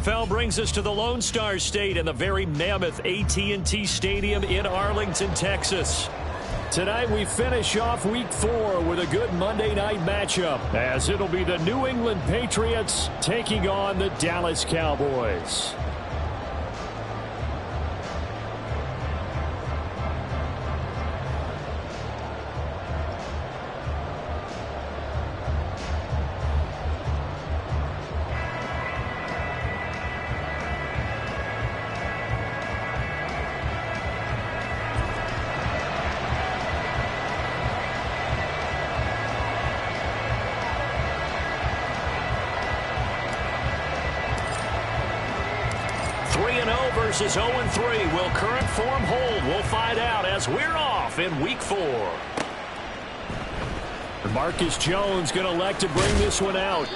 NFL brings us to the Lone Star State and the very mammoth AT&T Stadium in Arlington, Texas. Tonight we finish off Week 4 with a good Monday night matchup, as it'll be the New England Patriots taking on the Dallas Cowboys. Versus 0-3. Will current form hold? We'll find out as we're off in Week 4. Marcus Jones going to elect to bring this one out.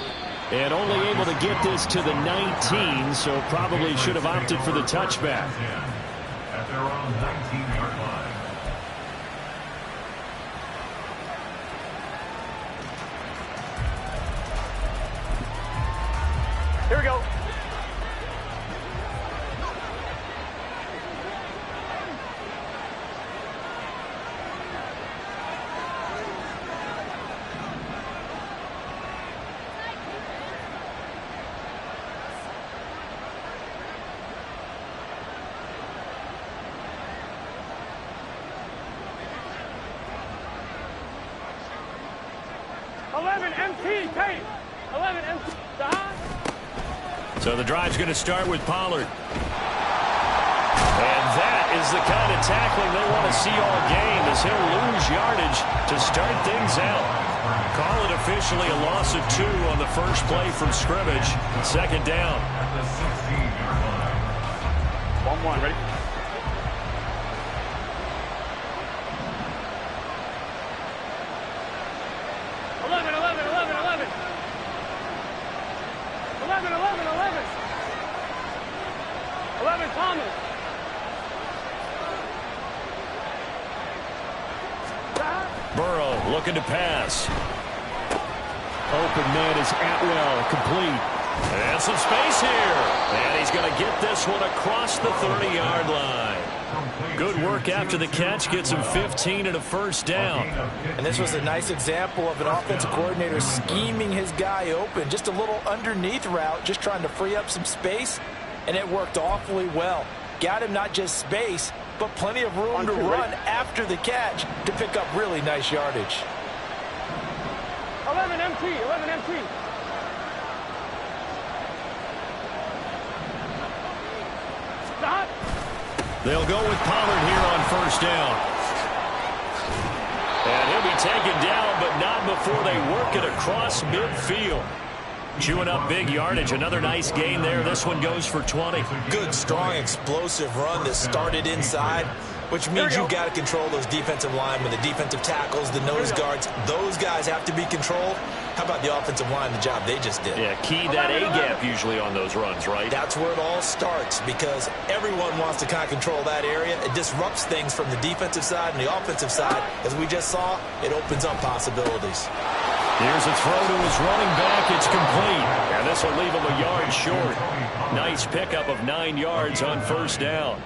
And only able to get this to the 19, so probably should have opted for the touchback. At their own 19-yard line. Here we go. So the drive's going to start with Pollard. And that is the kind of tackling they want to see all game, as he'll lose yardage to start things out. Call it officially a loss of 2 on the first play from scrimmage. Second down. At the 16-yard line. 1-1, ready? Burrow looking to pass. Open man is Atwell, complete. And some space here. And he's going to get this one across the 30-yard line. Good work after the catch. Gets him 15 and a first down. And this was a nice example of an offensive coordinator scheming his guy open. Just a little underneath route, just trying to free up some space. And it worked awfully well. Got him not just space, but plenty of room to run after the catch to pick up really nice yardage. 11 MT, 11 MT. Stop. They'll go with Pollard here on first down. And he'll be taken down, but not before they work it across midfield. Chewing up big yardage. Another nice gain there. This one goes for 20. Good, strong, explosive run that started inside, which means you've got to control those defensive linemen, the defensive tackles, the nose guards. Those guys have to be controlled. How about the offensive line, the job they just did? Yeah, key that A-gap usually on those runs, right? That's where it all starts, because everyone wants to kind of control that area. It disrupts things from the defensive side and the offensive side. As we just saw, it opens up possibilities. Here's a throw to his running back. It's complete. And this will leave him a yard short. Nice pickup of 9 yards on first down.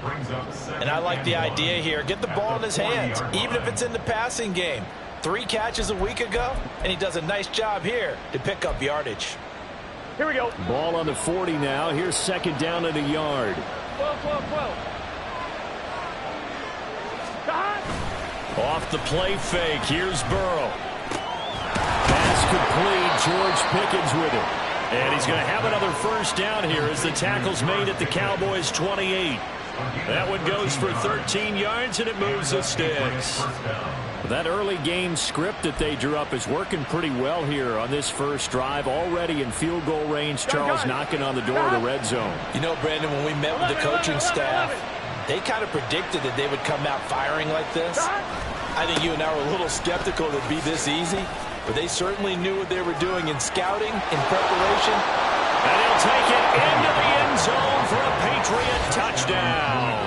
And I like the idea here. Get the ball in his hands, even if it's in the passing game. 3 catches a week ago, and he does a nice job here to pick up yardage. Here we go. Ball on the 40 now. Here's second down and a yard. 12, 12, 12. Stop. Off the play fake. Here's Burrow. Pass complete. George Pickens with it. And he's going to have another first down here as the tackle's made at the Cowboys' 28. That one goes for 13 yards, and it moves the sticks. That early game script that they drew up is working pretty well here on this first drive. Already in field goal range, Charles knocking on the door of the red zone. You know, Brandon, when we met with the coaching staff, they kind of predicted that they would come out firing like this. I think you and I were a little skeptical that it'd be this easy, but they certainly knew what they were doing in scouting, in preparation. And he'll take it into the end zone for a Patriot touchdown.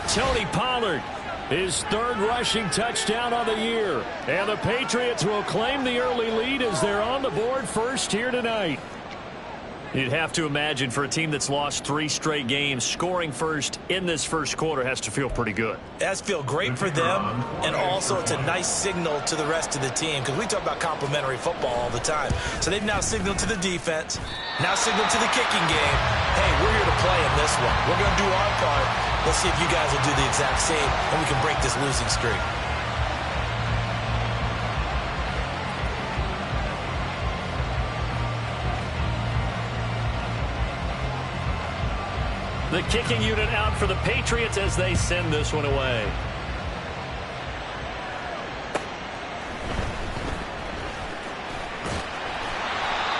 Tony Pollard, his 3rd rushing touchdown of the year. And the Patriots will claim the early lead as they're on the board first here tonight. You'd have to imagine for a team that's lost 3 straight games, scoring first in this first quarter has to feel pretty good. It has to feel great for them, and also it's a nice signal to the rest of the team because we talk about complementary football all the time. So they've now signaled to the defense, now signaled to the kicking game, hey, we're here to play in this one. We're going to do our part. Let's see if you guys will do the exact same, and we can break this losing streak. The kicking unit out for the Patriots as they send this one away.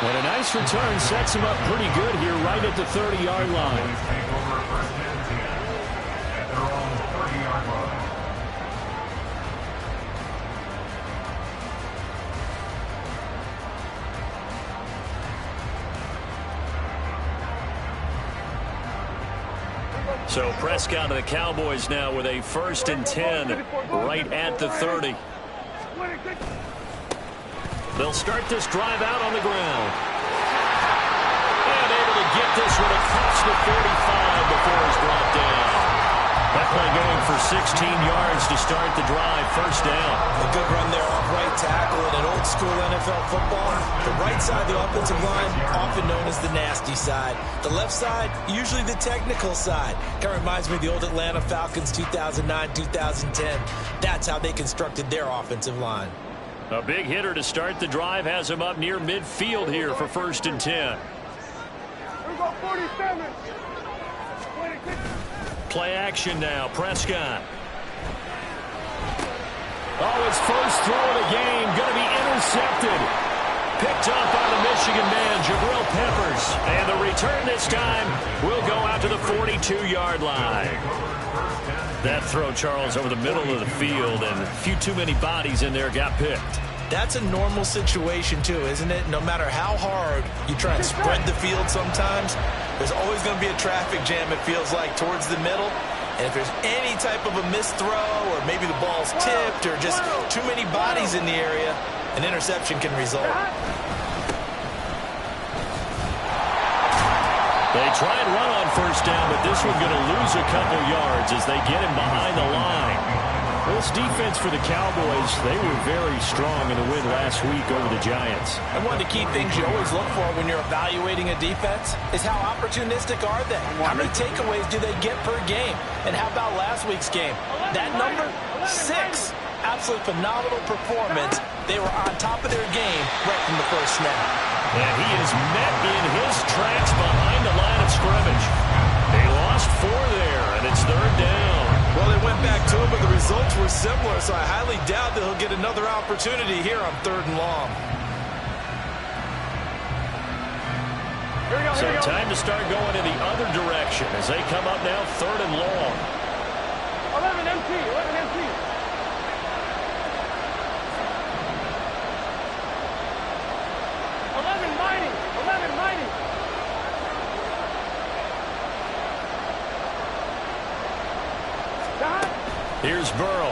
And a nice return sets him up pretty good here right at the 30-yard line. Take over first and 10 at their own 30-yard line. So Prescott and the Cowboys now with a 1st and 10 right at the 30. They'll start this drive out on the ground. And able to get this one across the 45 before he's brought down. That play going for 16 yards to start the drive. 1st down. A good run there off right tackle in an old school NFL football. The right side of the offensive line, often known as the nasty side. The left side, usually the technical side. Kind of reminds me of the old Atlanta Falcons 2009-2010. That's how they constructed their offensive line. A big hitter to start the drive has him up near midfield here for 1st and 10. Play action now. Prescott. Oh, his first throw of the game going to be intercepted. Picked up by the Michigan man, Jabril Peppers. And the return this time will go out to the 42-yard line. That throw, Charles, over the middle of the field, and a few too many bodies in there got picked. That's a normal situation, too, isn't it? No matter how hard you try and spread the field sometimes, there's always going to be a traffic jam, it feels like, towards the middle. And if there's any type of a missed throw or maybe the ball's tipped or just too many bodies in the area, an interception can result. They try and run on 1st down, but this one's going to lose a couple yards as they get him behind the line. This defense for the Cowboys, they were very strong in the win last week over the Giants. And one of the key things you always look for when you're evaluating a defense is how opportunistic are they? How many takeaways do they get per game? And how about last week's game? That number, 6. Absolutely phenomenal performance. They were on top of their game right from the first snap. And he is met in his tracks behind the line of scrimmage. They lost 4 there, and it's 3rd down. Well, they went back to it, but the results were similar, so I highly doubt that he'll get another opportunity here on 3rd and long. So time to start going in the other direction as they come up now 3rd and long. 11 MT, 11 MT. Here's Burrow.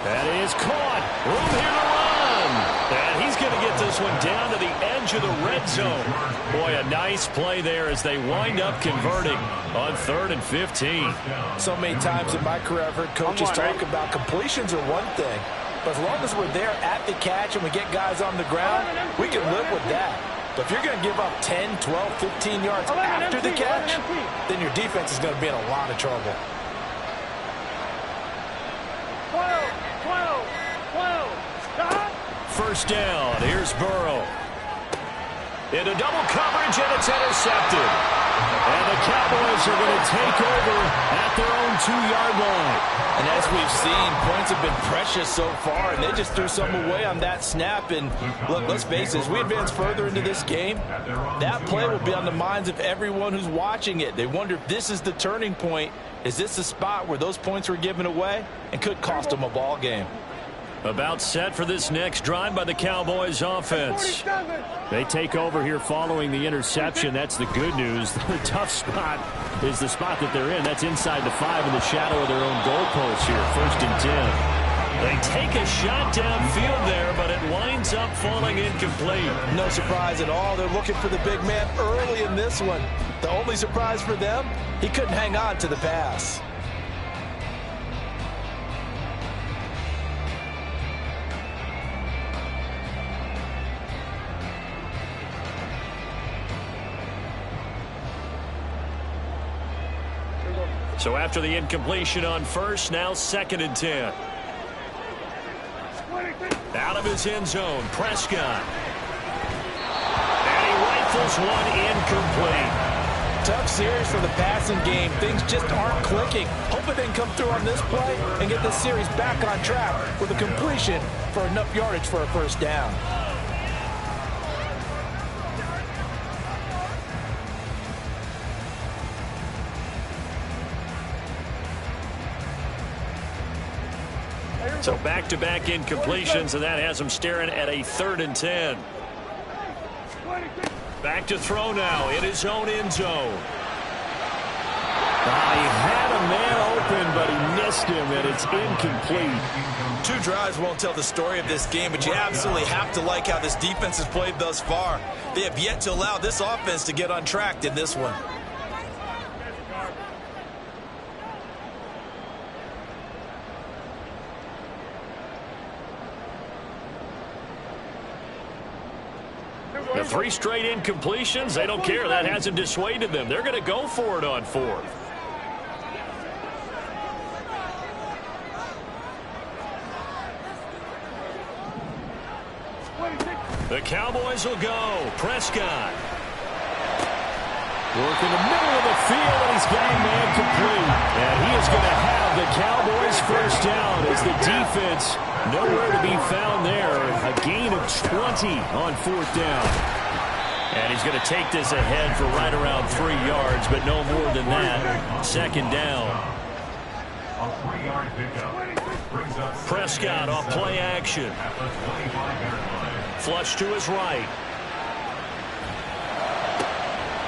That is caught. Room here to run. And he's going to get this one down to the edge of the red zone. Boy, a nice play there as they wind up converting on 3rd and 15. So many times in my career, I've heard coaches talk about completions are one thing. But as long as we're there at the catch and we get guys on the ground, we can live with that. But if you're going to give up 10, 12, 15 yards after the catch, then your defense is going to be in a lot of trouble. 1st down. Here's Burrow. Into double coverage, and it's intercepted. And the Cowboys are going to take over at their own 2-yard line. And as we've seen, points have been precious so far, and they just threw some away on that snap. And look, let's face it, as we advance further into this game, that play will be on the minds of everyone who's watching it. They wonder if this is the turning point. Is this the spot where those points were given away and could cost them a ball game? About set for this next drive by the Cowboys offense. They take over here following the interception. That's the good news. The tough spot is the spot that they're in. That's inside the 5 in the shadow of their own goalpost here. 1st and 10. They take a shot downfield there, but it winds up falling incomplete. No surprise at all. They're looking for the big man early in this one. The only surprise for them, he couldn't hang on to the pass. So after the incompletion on first, now 2nd and 10. Out of his end zone, Prescott. And he rifles one incomplete. Tough series for the passing game. Things just aren't clicking. Hoping they can come through on this play and get this series back on track with a completion for enough yardage for a first down. So back-to-back incompletions, and that has him staring at a 3rd and 10. Back to throw now in his own end zone. He had a man open, but he missed him, and it's incomplete. 2 drives won't tell the story of this game, but you absolutely have to like how this defense has played thus far. They have yet to allow this offense to get untracked in this one. The 3 straight incompletions, they don't care. That hasn't dissuaded them. They're going to go for it on 4th. The Cowboys will go. Prescott. Work in the middle of the field, and he's got a man complete. And he is going to have the Cowboys first down as the defense nowhere to be found there. A gain of 20 on 4th down. And he's going to take this ahead for right around 3 yards, but no more than that. 2nd down. A 3-yard pickup. Prescott off play action. Flush to his right.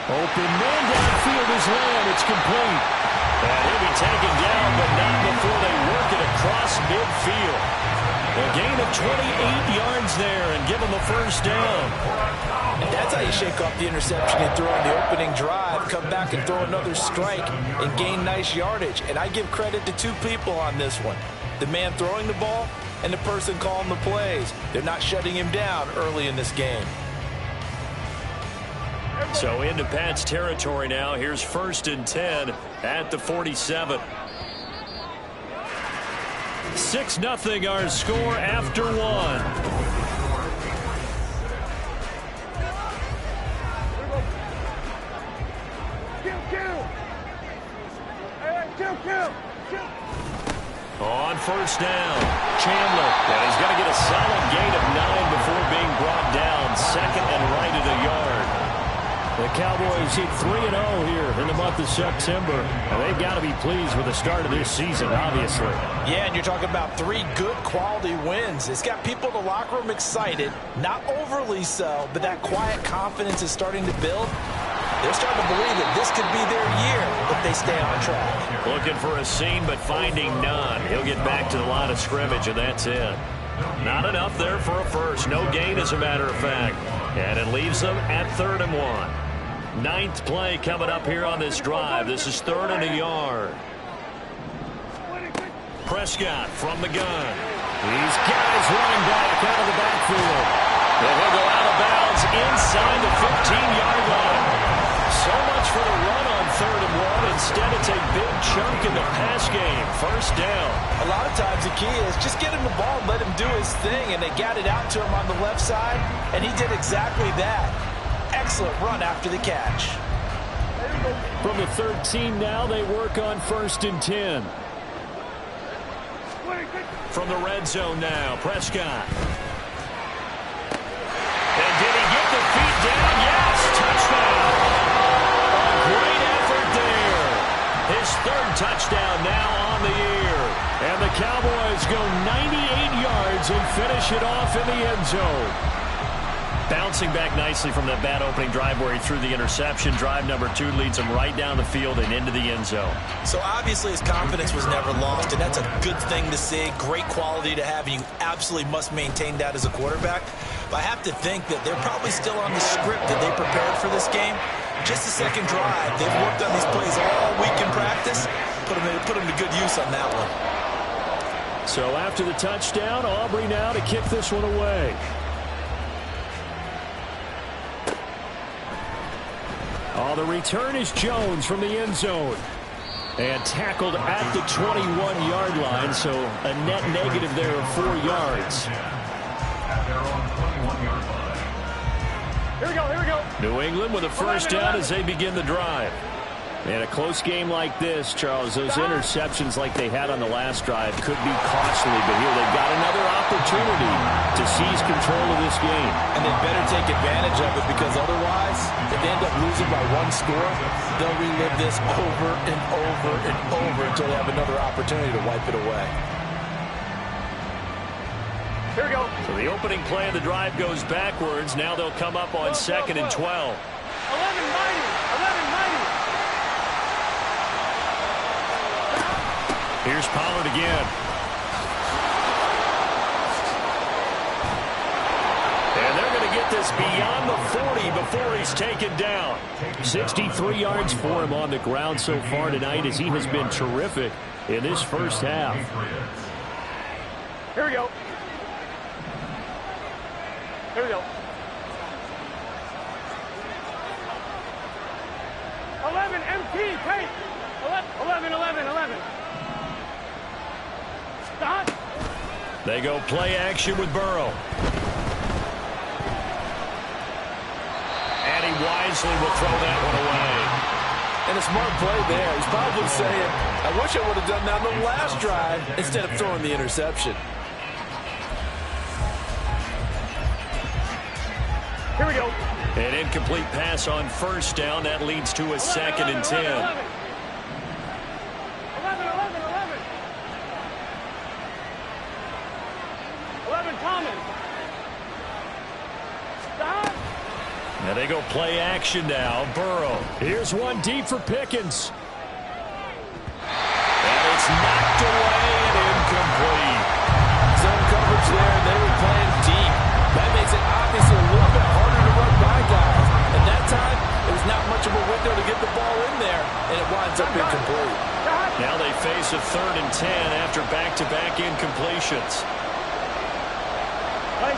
Open man downfield is Lamb. It's complete. And he'll be taken down, but not before they work it across midfield. A gain of 28 yards there and give him a first down. And that's how you shake off the interception you throw on the opening drive, come back and throw another strike and gain nice yardage. And I give credit to 2 people on this one. The man throwing the ball and the person calling the plays. They're not shutting him down early in this game. So into Pat's territory now. Here's 1st and 10 at the 47. 6-0 our score after 1. On first down, Chandler. And he's going to get a solid gain of 9 before being brought down. 2nd and right at a yard. The Cowboys hit 3-0 here in the month of September. And they've got to be pleased with the start of this season, obviously. Yeah, and you're talking about 3 good quality wins. It's got people in the locker room excited, not overly so, but that quiet confidence is starting to build. They're starting to believe that this could be their year if they stay on track. Looking for a seam, but finding none. He'll get back to the line of scrimmage, and that's it. Not enough there for a first. No gain, as a matter of fact. And it leaves them at 3rd and 1. 9th play coming up here on this drive. This is 3rd and a yard. Prescott from the gun. He's got his running back out of the backfield. And he'll go out of bounds inside the 15-yard line. So much for the run on 3rd and 1. Instead, it's a big chunk in the pass game. First down. A lot of times the key is just get him the ball and let him do his thing, and they got it out to him on the left side, and he did exactly that. Excellent run after the catch. From the 13 now, they work on 1st and 10. From the red zone now, Prescott. And did he get the feet down? Yes, touchdown. A great effort there. His 3rd touchdown now on the year. And the Cowboys go 98 yards and finish it off in the end zone. bouncing back nicely from that bad opening drive where he threw the interception. Drive number 2 leads him right down the field and into the end zone. So obviously his confidence was never lost, and that's a good thing to see. Great quality to have, and you absolutely must maintain that as a quarterback. But I have to think that they're probably still on the script that they prepared for this game. Just the second drive. They've worked on these plays all week in practice. Put them to good use on that one. So after the touchdown, Aubrey now to kick this one away. Oh, the return is Jones from the end zone. And tackled at the 21-yard line, so a net negative there of 4 yards. At their own 21-yard line. Here we go, here we go. New England with a first down as they begin the drive. And a close game like this, Charles, those interceptions like they had on the last drive could be costly. But here they've got another opportunity to seize control of this game. And they better take advantage of it, because otherwise, if they end up losing by 1 score, they'll relive this over and over and over until they have another opportunity to wipe it away. Here we go. So the opening play of the drive goes backwards. Now they'll come up on 2nd and 12. 11 mighty, 11 mighty. Here's Pollard again. And they're going to get this beyond the 40 before he's taken down. 63 yards for him on the ground so far tonight, as he has been terrific in this first half. Here we go. Here we go. 11 MT, Kate. 11. Stop. They go play action with Burrow. And he wisely will throw that one away. And a smart play there. He's probably saying, I wish I would have done that on the last drive instead of throwing the interception. Here we go. An incomplete pass on first down. That leads to a 2nd and 10. 11. Thomas. Stop. And they go play action now. Burrow. Here's one deep for Pickens. And it's knocked away and incomplete. Zone coverage there, and they were playing deep. That makes it obviously a little bit harder to run by guys. And that time, it was not much of a window to get the ball in there, and it winds up incomplete. Now they face a 3rd and 10 after back-to-back incompletions. 11.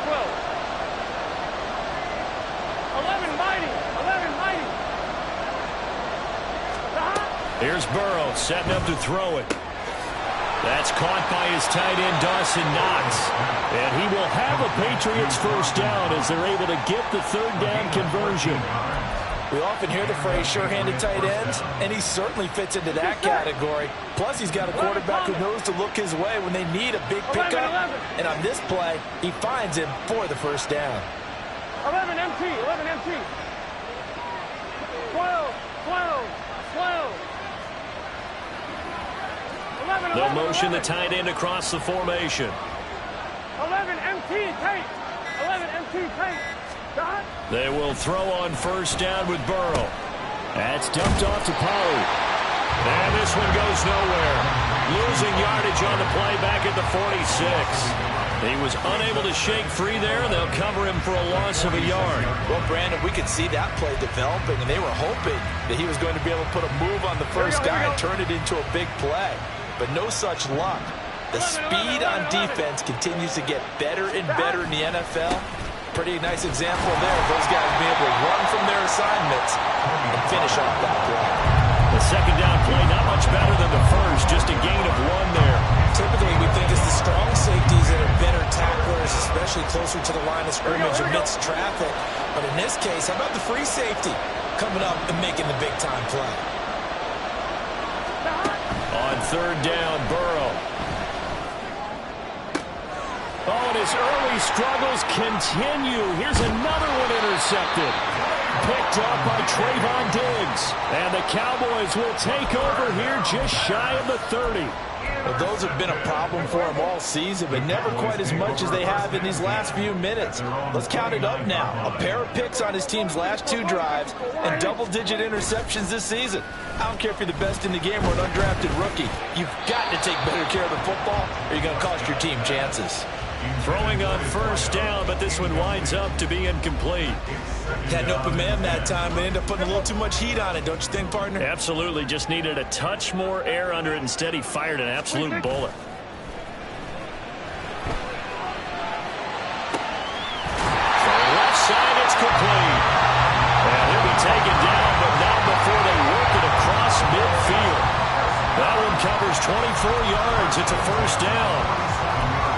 12. 11 mighty. Here's Burrow setting up to throw it. That's caught by his tight end, Dawson Knox. And he will have a Patriots first down as they're able to get the 3rd down conversion. We often hear the phrase sure-handed tight ends, and he certainly fits into that category. Plus, he's got a quarterback who knows to look his way when they need a big pickup. And on this play, he finds him for the first down. 11 MT. 12. 11. They'll motion the tight end across the formation. 11 MT, Tate. 11 MT, Tate. Stop. They will throw on first down with Burrow. That's dumped off to Pollard. And this one goes nowhere. Losing yardage on the play back at the 46. He was unable to shake free there, and they'll cover him for a loss of a yard. Well, Brandon, we could see that play developing, and they were hoping that he was going to be able to put a move on the first guy and turn it into a big play. But no such luck. The speed on defense continues to get better and better in the NFL. Pretty nice example there of those guys being able to run from their assignments and finish off that play. The second down play not much better than the first, just a gain of 1 there. Typically, we think it's the strong safeties that are better tacklers, especially closer to the line of scrimmage amidst traffic. But in this case, how about the free safety coming up and making the big-time play? On third down, Burrow. Oh, and his early struggles continue. Here's another one intercepted. picked up by Trayvon Diggs. And the Cowboys will take over here just shy of the 30. Well, those have been a problem for him all season, but never quite as much as they have in these last few minutes. Let's count it up now. A pair of picks on his team's last 2 drives and double-digit interceptions this season. I don't care if you're the best in the game or an undrafted rookie. You've got to take better care of the football or you're going to cost your team chances. Throwing on first down, but this one winds up to be incomplete. Had an open man that time, but ended up putting a little too much heat on it, don't you think, partner? Absolutely. Just needed a touch more air under it. Instead, he fired an absolute bullet. For the left side, it's complete. And he'll be taken down, but not before they work it across midfield. That one covers 24 yards. It's a first down.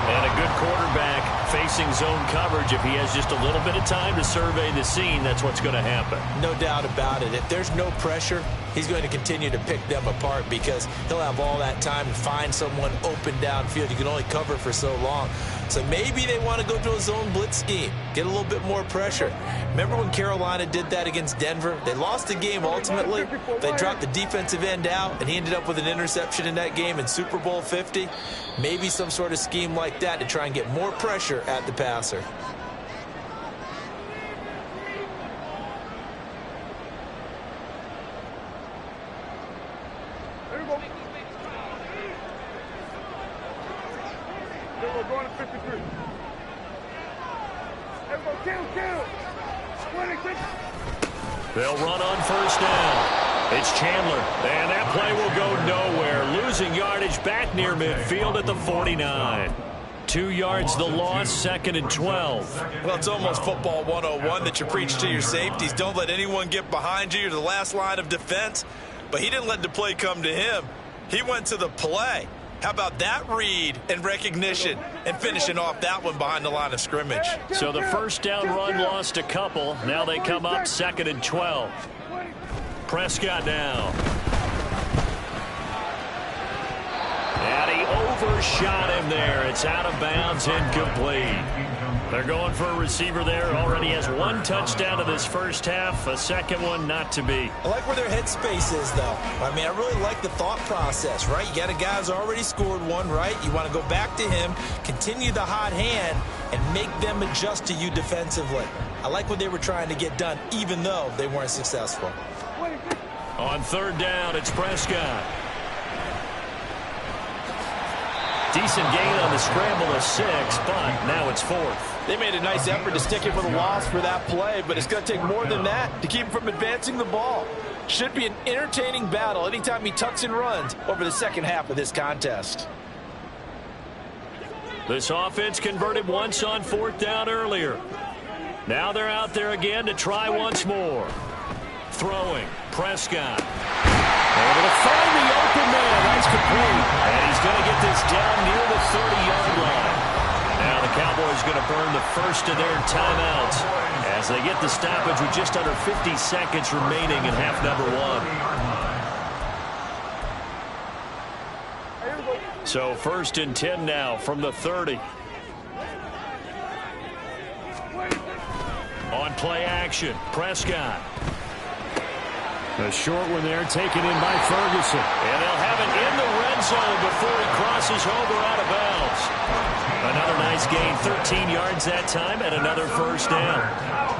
And a good quarterback facing zone coverage. If he has just a little bit of time to survey the scene, that's what's going to happen. No doubt about it. If there's no pressure, he's going to continue to pick them apart because he'll have all that time to find someone open downfield. You can only cover for so long. So maybe they want to go to a zone blitz scheme, get a little bit more pressure. Remember when Carolina did that against Denver? They lost the game ultimately. They dropped the defensive end out, and he ended up with an interception in that game in Super Bowl 50. Maybe some sort of scheme like that to try and get more pressure at the passer. Going to 53. Everybody kill. 26. They'll run on first down. It's Chandler, and that play will go nowhere. Losing yardage back near midfield at the 49. 2 yards the loss, 2nd and 12. Well, it's almost football 101 that you preach to your safeties. Don't let anyone get behind you. You're the last line of defense. But he didn't let the play come to him. He went to the play. How about that read and recognition and finishing off that one behind the line of scrimmage? So the first down run lost a couple. Now they come up 2nd and 12. Prescott now. And he overshot him there. It's out of bounds, incomplete. They're going for a receiver there. Already has 1 touchdown in this first half. A second one not to be. I like where their headspace is, though. I mean, I really like the thought process, right? You got a guy who's already scored one, right? You want to go back to him, continue the hot hand, and make them adjust to you defensively. I like what they were trying to get done, even though they weren't successful. On third down, it's Prescott. Decent gain on the scramble of 6, but now it's 4th. They made a nice effort to stick him with a loss for that play, but it's going to take more than that to keep him from advancing the ball. Should be an entertaining battle anytime he tucks and runs over the second half of this contest. This offense converted once on 4th down earlier. Now they're out there again to try once more. Throwing, Prescott. Able to find the open man. That's complete. And he's going to get this down near the 30-yard line. Now the Cowboys going to burn the first of their timeouts as they get the stoppage with just under 50 seconds remaining in half number 1. So 1st and 10 now from the 30. On play action, Prescott. A short one there taken in by Ferguson. And they'll have it in the red zone before he crosses over out of bounds. Another nice gain, 13 yards that time, and another first down.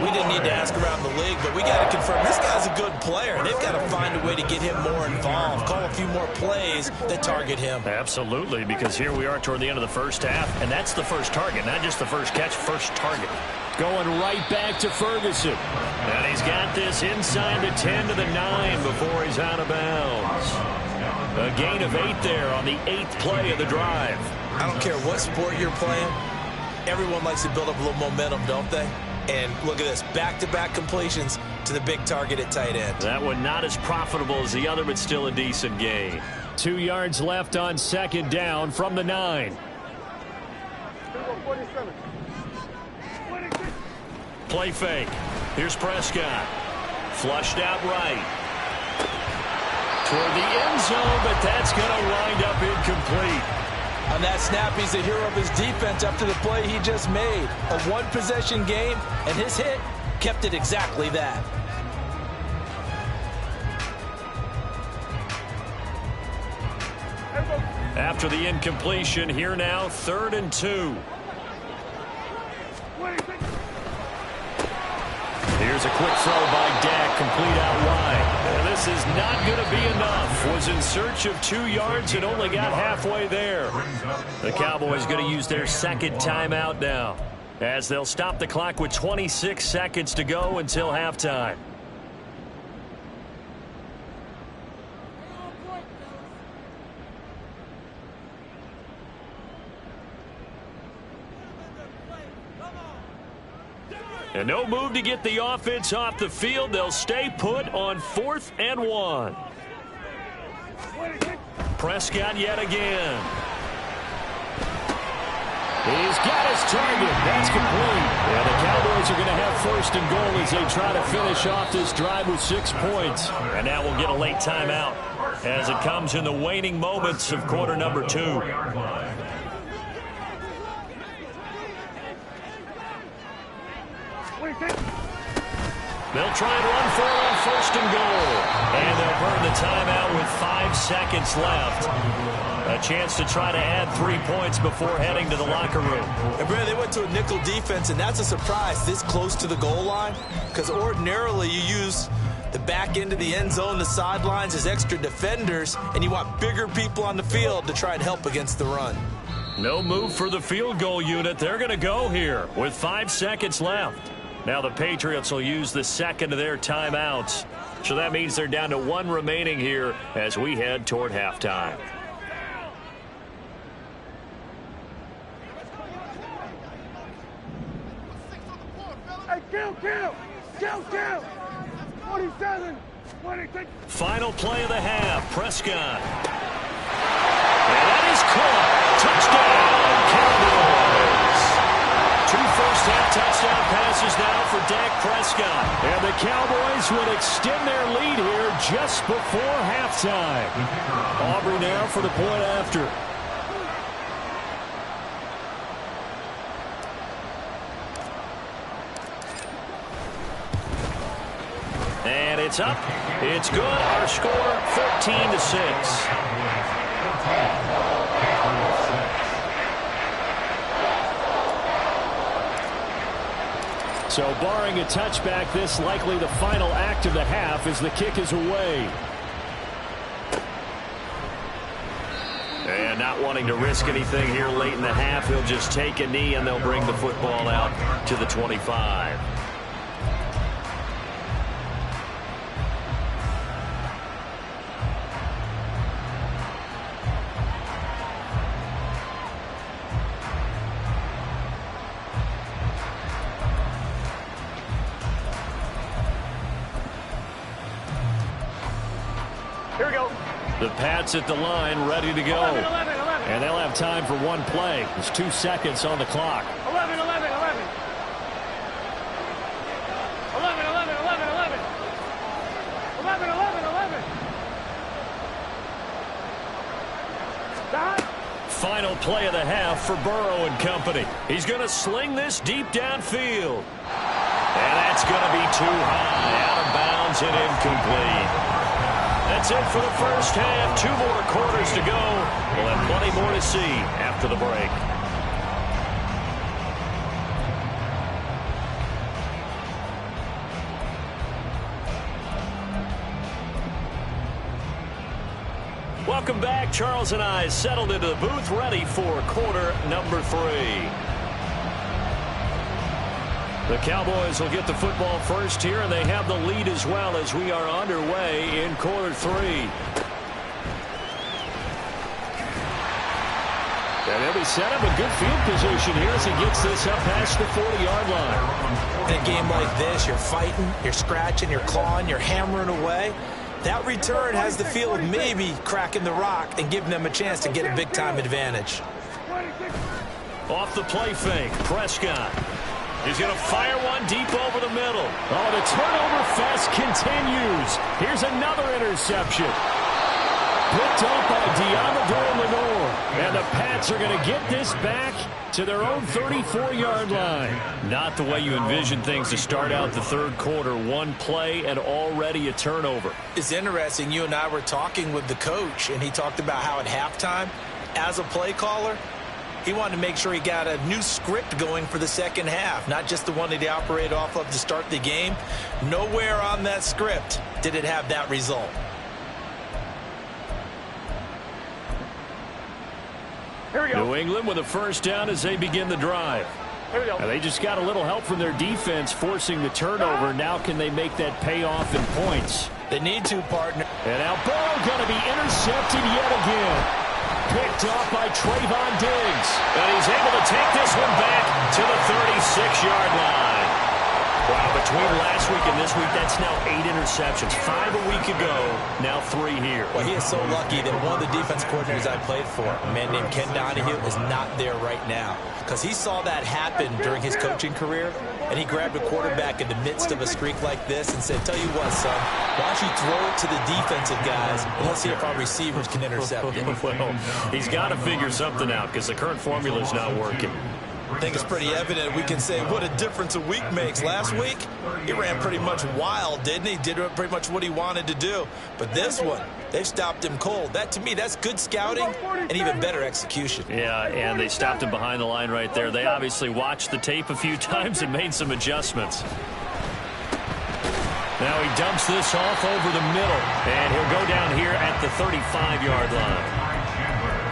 We didn't need to ask around the league, but we got to confirm this guy's a good player. They've got to find a way to get him more involved, call a few more plays that target him. Absolutely, because here we are toward the end of the first half, and that's the first target, not just the first catch, first target. Going right back to Ferguson. And he's got this inside the 10 to the 9 before he's out of bounds. A gain of 8 there on the 8th play of the drive. I don't care what sport you're playing. Everyone likes to build up a little momentum, don't they? And look at this, back-to-back completions to the big target at tight end. That one not as profitable as the other, but still a decent gain. 2 yards left on 2nd down from the 9. 47. Play fake. Here's Prescott. Flushed out right. Toward the end zone, but that's going to wind up incomplete. On that snap, he's the hero of his defense after the play he just made. A one-possession game, and his hit kept it exactly that. After the incompletion, here now, 3rd and 2. Here's a quick throw by Dak, complete out wide. And this is not going to be enough. Was in search of 2 yards and only got halfway there. The Cowboys going to use their 2nd timeout now, as they'll stop the clock with 26 seconds to go until halftime. And no move to get the offense off the field. They'll stay put on 4th and 1. Prescott yet again. He's got his target. That's complete. Yeah, the Cowboys are going to have 1st and goal as they try to finish off this drive with 6 points. And now we'll get a late timeout as it comes in the waning moments of quarter number 2. They'll try and run for it on 1st and goal. And they'll burn the timeout with 5 seconds left. A chance to try to add 3 points before heading to the locker room. And Brad, they went to a nickel defense, and that's a surprise this close to the goal line, because ordinarily you use the back end of the end zone, the sidelines as extra defenders, and you want bigger people on the field to try and help against the run. No move for the field goal unit. They're going to go here with 5 seconds left. Now the Patriots will use the 2nd of their timeouts. So that means they're down to 1 remaining here as we head toward halftime. Hey, kill! 27, 26. Final play of the half, Prescott. And that is caught. Touchdown, Cowboys. 2 first-half touchdown passes now for Dak Prescott. And the Cowboys will extend their lead here just before halftime. Aubrey now for the point after. And it's up. It's good. Our score, 14-6. So barring a touchback, this likely the final act of the half as the kick is away. And not wanting to risk anything here late in the half, he'll just take a knee and they'll bring the football out to the 25. The Pats at the line, ready to go. 11. And they'll have time for 1 play. There's 2 seconds on the clock. 11. 11. Final play of the half for Burrow and company. He's going to sling this deep downfield. And that's going to be too high, out of bounds and incomplete. That's it for the first half. 2 more quarters to go. We'll have plenty more to see after the break. Welcome back. Charles and I settled into the booth, ready for quarter number 3. The Cowboys will get the football first here, and they have the lead as well as we are underway in quarter 3. And they'll be set up a good field position here as he gets this up past the 40-yard line. In a game like this, you're fighting, you're scratching, you're clawing, you're hammering away. That return has the feel of maybe cracking the rock and giving them a chance to get a big-time advantage. Off the play fake, Prescott. He's going to fire one deep over the middle. Oh, the turnover fest continues. Here's another interception. Picked up by Diamador Lenore. And the Pats are going to get this back to their own 34-yard line. Not the way you envision things to start out the third quarter. 1 play and already a turnover. It's interesting. You and I were talking with the coach, and he talked about how at halftime, as a play caller, he wanted to make sure he got a new script going for the second half, not just the one that he operated off of to start the game. Nowhere on that script did it have that result. Here we go. New England with a first down as they begin the drive. Here we go. Now, they just got a little help from their defense forcing the turnover. Now can they make that pay off in points? They need to, partner. And now Burrow going to be intercepted yet again. Picked off by Trayvon Diggs. And he's able to take this one back to the 36-yard line. Wow, between last week and this week, that's now 8 interceptions. 5 a week ago, now 3 here. Well, he is so lucky that one of the defense coordinators I played for, a man named Ken Donahue, is not there right now. Because he saw that happen during his coaching career, and he grabbed a quarterback in the midst of a streak like this and said, tell you what, son, why don't you throw it to the defensive guys, and let's see if our receivers can intercept it. Well, he's got to figure something out because the current formula is not working. I think it's pretty evident. We can say what a difference a week makes. Last week, he ran pretty much wild, didn't he? Did pretty much what he wanted to do. But this one, they've stopped him cold. That, to me, that's good scouting and even better execution. Yeah, and they stopped him behind the line right there. They obviously watched the tape a few times and made some adjustments. Now he dumps this off over the middle, and he'll go down here at the 35-yard line.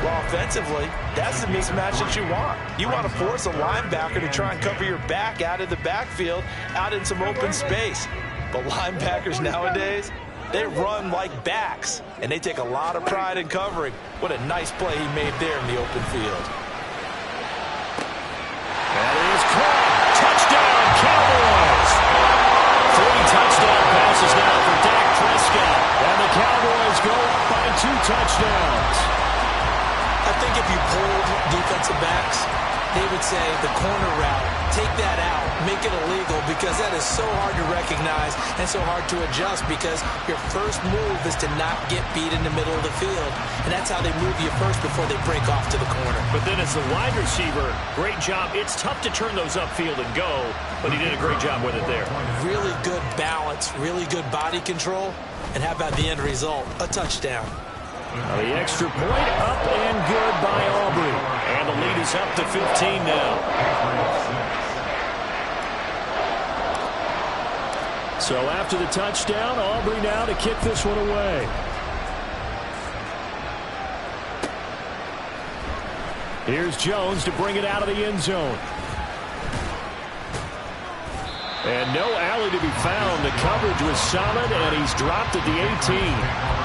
Well, offensively, that's the mismatch that you want. You want to force a linebacker to try and cover your back out of the backfield, out in some open space. But linebackers nowadays, they run like backs, and they take a lot of pride in covering. What a nice play he made there in the open field. That is caught. Touchdown, Cowboys. 3 touchdown passes now for Dak Prescott. And the Cowboys go by 2 touchdowns. I think if you pulled defensive backs, they would say the corner route, take that out, make it illegal, because that is so hard to recognize and so hard to adjust, because your first move is to not get beat in the middle of the field, and that's how they move you first before they break off to the corner. But then as the wide receiver, great job. It's tough to turn those upfield and go, but he did a great job with it there. Really good balance, really good body control, and how about the end result? A touchdown. The extra point up and good by Aubrey. And the lead is up to 15 now. So after the touchdown, Aubrey now to kick this one away. Here's Jones to bring it out of the end zone. And no alley to be found. The coverage was solid, and he's dropped at the 18.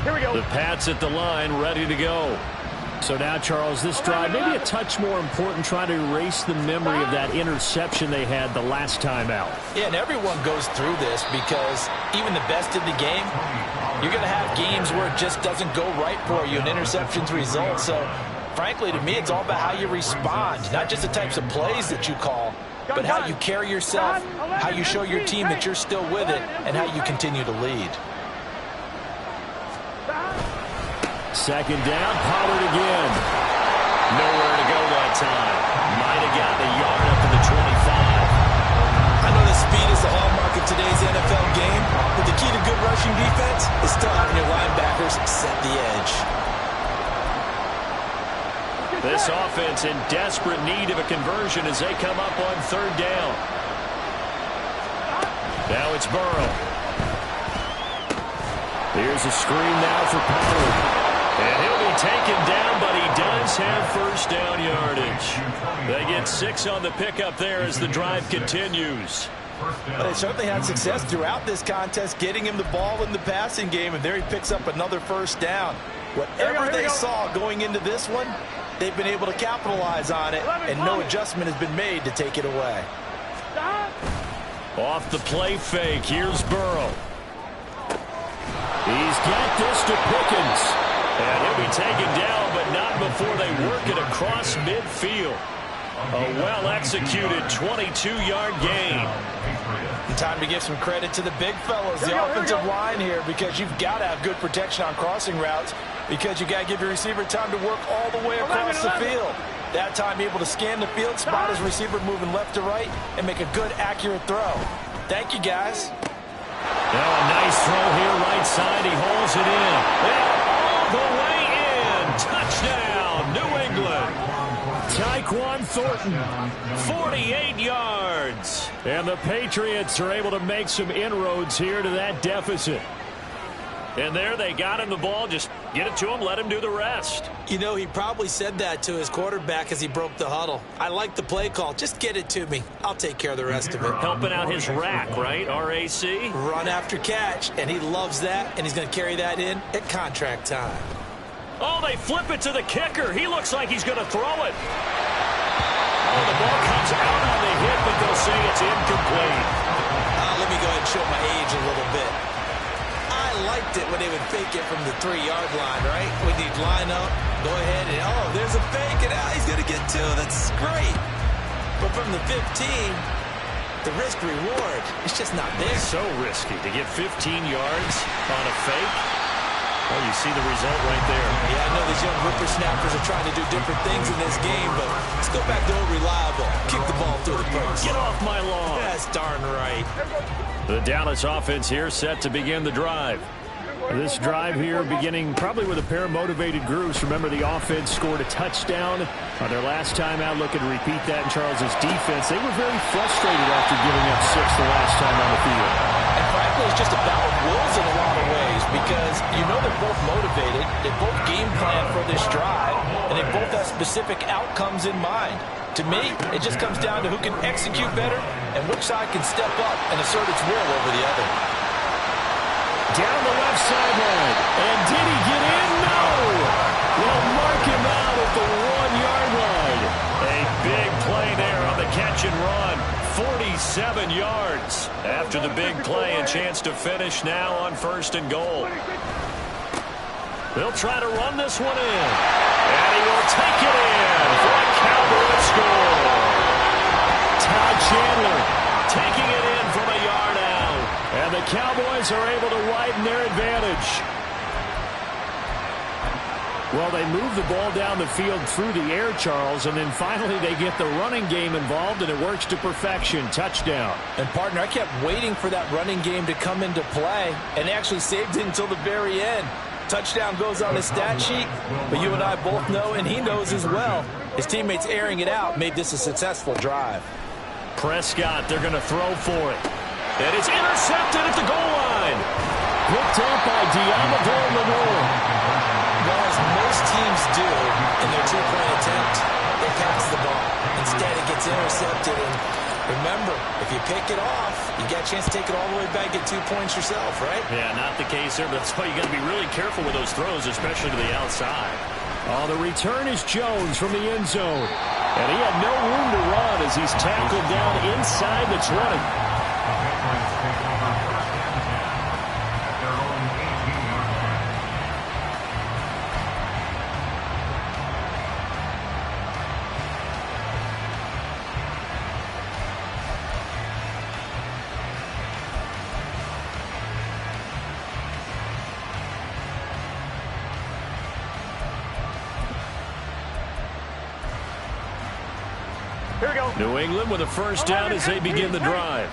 Here we go. The Pats at the line, ready to go. So now, Charles, this drive, maybe a touch more important, trying to erase the memory of that interception they had the last time out. Yeah, and everyone goes through this, because even the best in the game, you're going to have games where it just doesn't go right for you, and interceptions result. So, frankly, to me, it's all about how you respond, not just the types of plays that you call, but how you carry yourself, how you show your team that you're still with it, and how you continue to lead. Second down, Pollard again. Nowhere to go that time. Might have gotten a yard up to the 25. I know that speed is the hallmark of today's NFL game, but the key to good rushing defense is still having your linebackers set the edge. This offense in desperate need of a conversion as they come up on 3rd down. Now it's Burrow. Here's a screen now for Pollard. And he'll be taken down, but he does have first down yardage. They get 6 on the pickup there as the drive continues. But they certainly had success throughout this contest, getting him the ball in the passing game, and there he picks up another first down. Whatever they saw going into this one, they've been able to capitalize on it, and no adjustment has been made to take it away. Off the play fake, here's Burrow. He's got this to Pickens. And he'll be taken down, but not before they work it across midfield. A well-executed 22-yard gain. Time to give some credit to the big fellows, the offensive line here, because you've got to have good protection on crossing routes, because you've got to give your receiver time to work all the way across the field. That time able to scan the field, spot his receiver moving left to right, and make a good, accurate throw. Thank you, guys. Now a nice throw here, right side. He holds it in. And all the way in. Touchdown, New England. Tyquan Thornton, 48 yards. And the Patriots are able to make some inroads here to that deficit. And there they got him the ball. Just get it to him, let him do the rest. You know, he probably said that to his quarterback as he broke the huddle. I like the play call. Just get it to me. I'll take care of the rest of it. Helping out his rack, right? RAC? Run after catch, and he loves that, and he's going to carry that in at contract time. Oh, they flip it to the kicker. He looks like he's going to throw it. Oh, the ball comes out on the hit, but they'll say it's incomplete. Let me go ahead and show my age a little bit. I liked it when they would fake it from the 3-yard line, right? When you'd line up, go ahead, and oh, there's a fake, and now he's going to get 2. That's great. But from the 15, the risk-reward, it's just not there. It's so risky to get 15 yards on a fake. Well, you see the result right there. Yeah, I know these young whippersnappers are trying to do different things in this game, but let's go back to old reliable. Kick the ball through the post. Get off my lawn. That's darn right. The Dallas offense here set to begin the drive. This drive here beginning probably with a pair of motivated groups. Remember, the offense scored a touchdown on their last time out. Looking to repeat that in Charles's defense. They were very frustrated after giving up 6 the last time on the field. And frankly, it's just a battle of wills in a lot of ways because you know they're both motivated. They both game plan for this drive, and they both have specific outcomes in mind. To me, it just comes down to who can execute better and which side can step up and assert its will over the other. Down the left sideline. And did he get in? No! We'll mark him out at the 1-yard line. A big play there on the catch and run. 47 yards. After the big play, a chance to finish now on 1st and goal. They'll try to run this one in. And he will take it in for a Cowboy score. Todd Chandler taking it in from a yard out. And the Cowboys are able to widen their advantage. Well, they move the ball down the field through the air, Charles, and then finally they get the running game involved, and it works to perfection. Touchdown. And, partner, I kept waiting for that running game to come into play, and actually saved it until the very end. Touchdown goes on his stat sheet, but you and I both know, and he knows as well, his teammates airing it out made this a successful drive. Prescott, they're going to throw for it. And it's intercepted at the goal line. Picked up by Diamador Lenore. Well, as most teams do in their 2-point attempt, they pass the ball. Instead, it gets intercepted. And remember, if you pick it off, you got a chance to take it all the way back, get 2 points yourself, right? Yeah, not the case there, but that's why you got to be really careful with those throws, especially to the outside. Oh, the return is Jones from the end zone. And he had no room to run as he's tackled down inside the 20. New England with a first down as they begin the drive.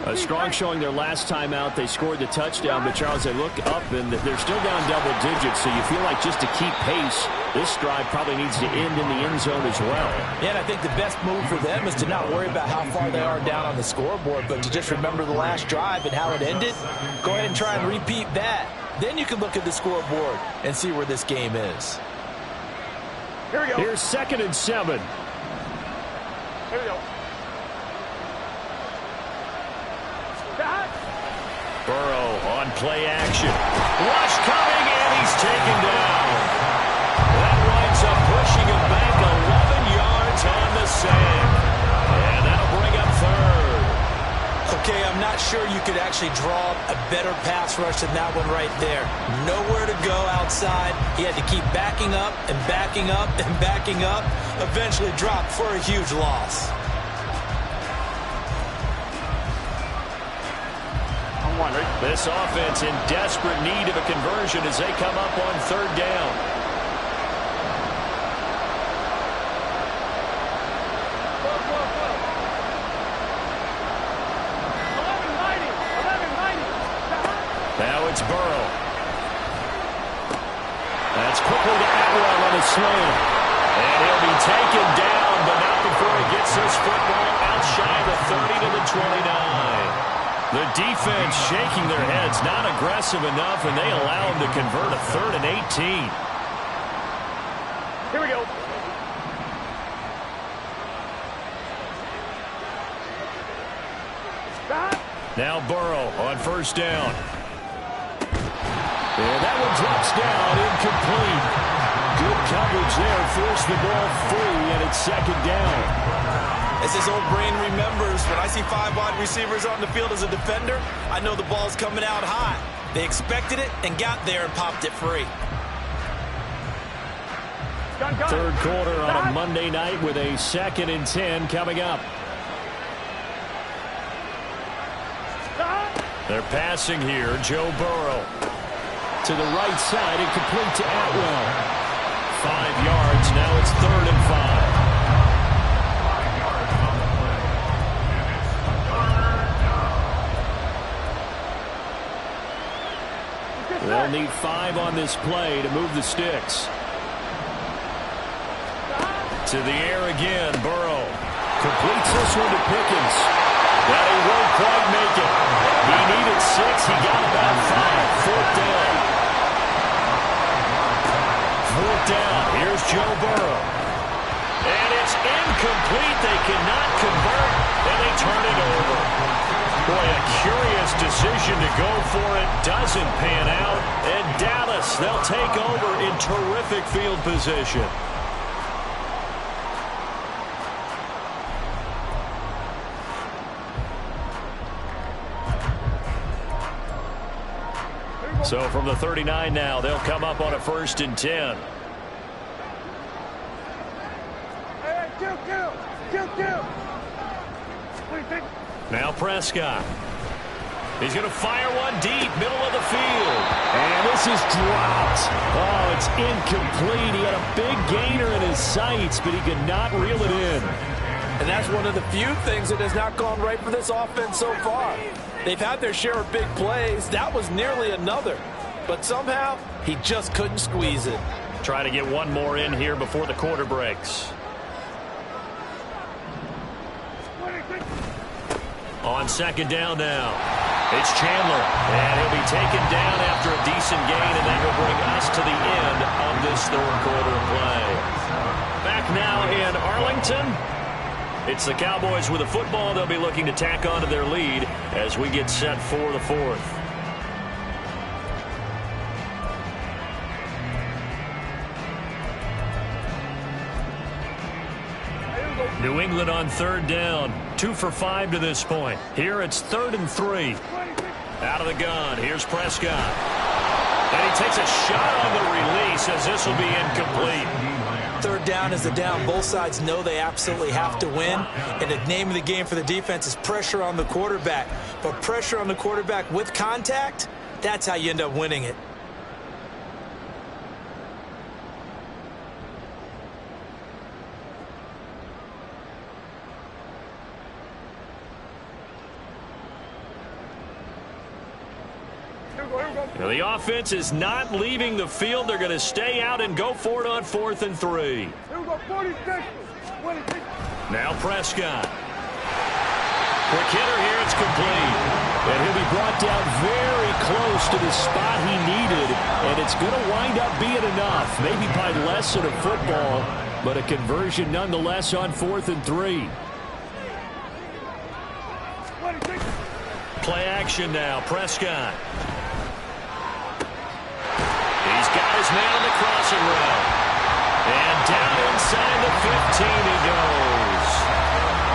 A strong showing their last time out. They scored the touchdown, but Charles, they look up and they're still down double digits, so you feel like just to keep pace, this drive probably needs to end in the end zone as well. Yeah, and I think the best move for them is to not worry about how far they are down on the scoreboard, but to just remember the last drive and how it ended. Go ahead and try and repeat that. Then you can look at the scoreboard and see where this game is. Here we go. Here's 2nd and 7. Here we go. Burrow on play action. Rush coming, and he's taken down. That winds up pushing him back 11 yards on the sand. And that'll bring up 3rd. Okay, I'm not sure you could actually draw a better pass rush than that one right there. Nowhere to go outside. He had to keep backing up and backing up and backing up. Eventually dropped for a huge loss. This offense in desperate need of a conversion as they come up on 3rd down. it's Burrow. That's quickly to Atwell on a slant. And he'll be taken down, but not before he gets this football out shy of the 30 to the 29. The defense shaking their heads, not aggressive enough, and they allow him to convert a 3rd and 18. Here we go. Stop. Now Burrow on 1st down. And that one drops down, incomplete. Good coverage there, forced the ball free, and it's 2nd down. As his old brain remembers, when I see 5 wide receivers on the field as a defender, I know the ball's coming out high. They expected it and got there and popped it free. Gun. 3rd quarter on a Monday night with a 2nd and 10 coming up. Stop. They're passing here. Joe Burrow to the right side and complete to Atwell. 5 yards. Now it's 3rd and 5. 5 yards on the play. And it's 3rd down. They'll need 5 on this play to move the sticks. To the air again, Burrow completes this one to Pickens. But he won't quite make it. He needed 6. He got about 5. 4th down. 4th down. Here's Joe Burrow. And it's incomplete. They cannot convert, and they turn it over. Boy, a curious decision to go for it. Doesn't pan out. And Dallas, they'll take over in terrific field position. So from the 39 now, they'll come up on a 1st and 10. Hey, kill. What do you think? Now Prescott. He's going to fire one deep, middle of the field. And this is dropped. Oh, it's incomplete. He had a big gainer in his sights, but he could not reel it in. And that's one of the few things that has not gone right for this offense so far. They've had their share of big plays. That was nearly another. But somehow, he just couldn't squeeze it. Try to get one more in here before the quarter breaks. On 2nd down now, it's Chandler. And he'll be taken down after a decent gain, and that will bring us to the end of this 3rd quarter play. Back now in Arlington. It's the Cowboys with the football. They'll be looking to tack onto their lead as we get set for the 4th. New England on 3rd down. 2 for 5 to this point. Here it's 3rd and 3. Out of the gun. Here's Prescott. And he takes a shot on the release as this will be incomplete. 3rd down is the down. Both sides know they absolutely have to win. And the name of the game for the defense is pressure on the quarterback. But pressure on the quarterback with contact, that's how you end up winning it. Now the offense is not leaving the field. They're going to stay out and go for it on 4th and 3. Here we go, 46. Now Prescott. Quick hitter here. It's complete. And he'll be brought down very close to the spot he needed. And it's going to wind up being enough. Maybe by less than a football, but a conversion nonetheless on 4th and 3. Play action now. Prescott. He's got his man on the crossing route. And down inside the 15 he goes.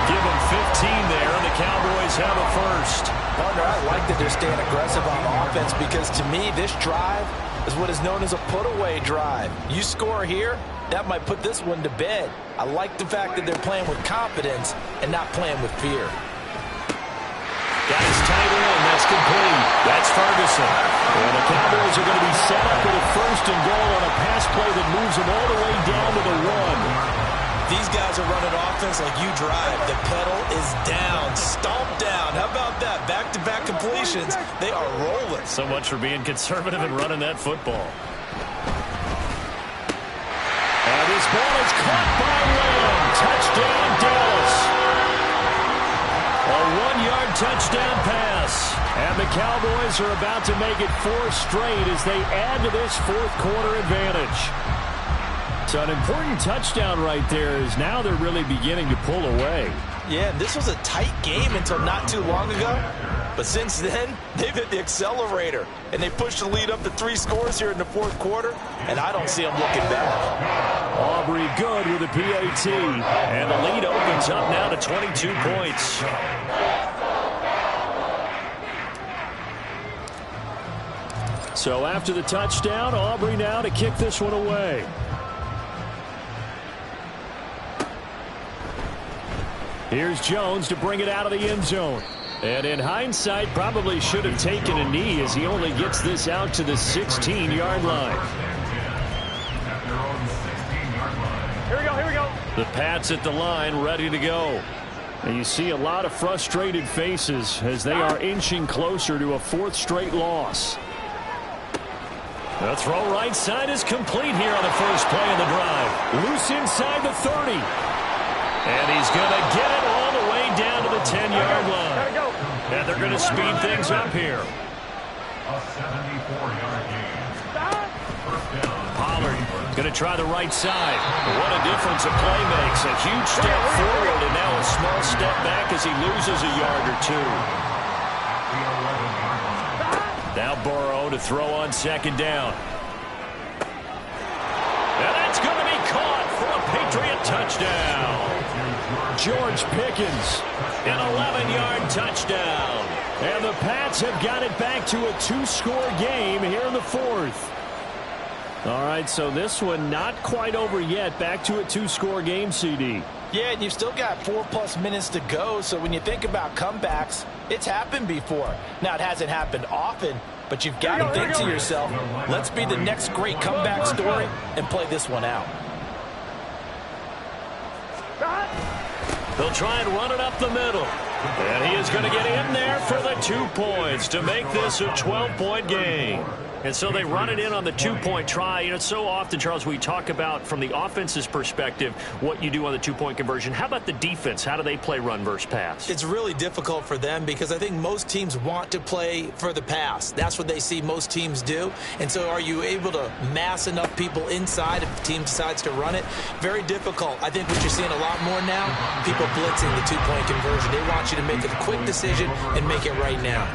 Give him 15 there, and the Cowboys have a first. Partner, I like that they're staying aggressive on offense because to me, this drive is what is known as a put-away drive. You score here, that might put this one to bed. I like the fact that they're playing with confidence and not playing with fear. Got his tight end. That's complete. That's Ferguson. And the Cowboys are going to be set up with a 1st and goal on a pass play that moves them all the way down to the 1. these guys are running offense like you drive, the pedal is down, stomp down. How about that? Back-to-back completions. They are rolling. So much for being conservative and running that football. And this ball is caught by Lamb. Touchdown, Dallas. A 1-yard touchdown pass. And the Cowboys are about to make it 4 straight as they add to this fourth-quarter advantage. So an important touchdown right there is now they're really beginning to pull away. Yeah, this was a tight game until not too long ago. But since then, they've hit the accelerator. And they pushed the lead up to 3 scores here in the fourth quarter. And I don't see them looking back. Aubrey good with a PAT. And the lead opens up now to 22 points. So after the touchdown, Aubrey now to kick this one away. Here's Jones to bring it out of the end zone. And in hindsight, probably should have taken a knee as he only gets this out to the 16-yard line. Here we go, here we go. The Pats at the line, ready to go. And you see a lot of frustrated faces as they are inching closer to a 4th straight loss. The throw right side is complete here on the first play of the drive. Loose inside the 30. And he's going to get it all the way down to the 10-yard line. And they're going to speed things up here. A 74-yard gain. Pollard going to try the right side. What a difference a play makes. A huge step forward and now a small step back as he loses a yard or 2. Now Burrow to throw on second down. And that's going to be caught for a Patriot touchdown. George Pickens, an 11-yard touchdown. And the Pats have got it back to a 2-score game here in the 4th. All right, so this one not quite over yet. Back to a 2-score game, CD. Yeah, and you've still got 4+ minutes to go, so when you think about comebacks, it's happened before. Now, it hasn't happened often, but you've got to think to yourself, let's be the next great comeback story and play this one out. They'll try and run it up the middle. And he is going to get in there for the 2 points to make this a 12-point game. And so they run it in on the 2-point try. You know, so often, Charles, we talk about from the offense's perspective what you do on the 2-point conversion. How about the defense? How do they play run versus pass? It's really difficult for them because I think most teams want to play for the pass. That's what they see most teams do. And so are you able to mass enough people inside if the team decides to run it? Very difficult. I think what you're seeing a lot more now, people blitzing the 2-point conversion. They want you to make a quick decision and make it right now.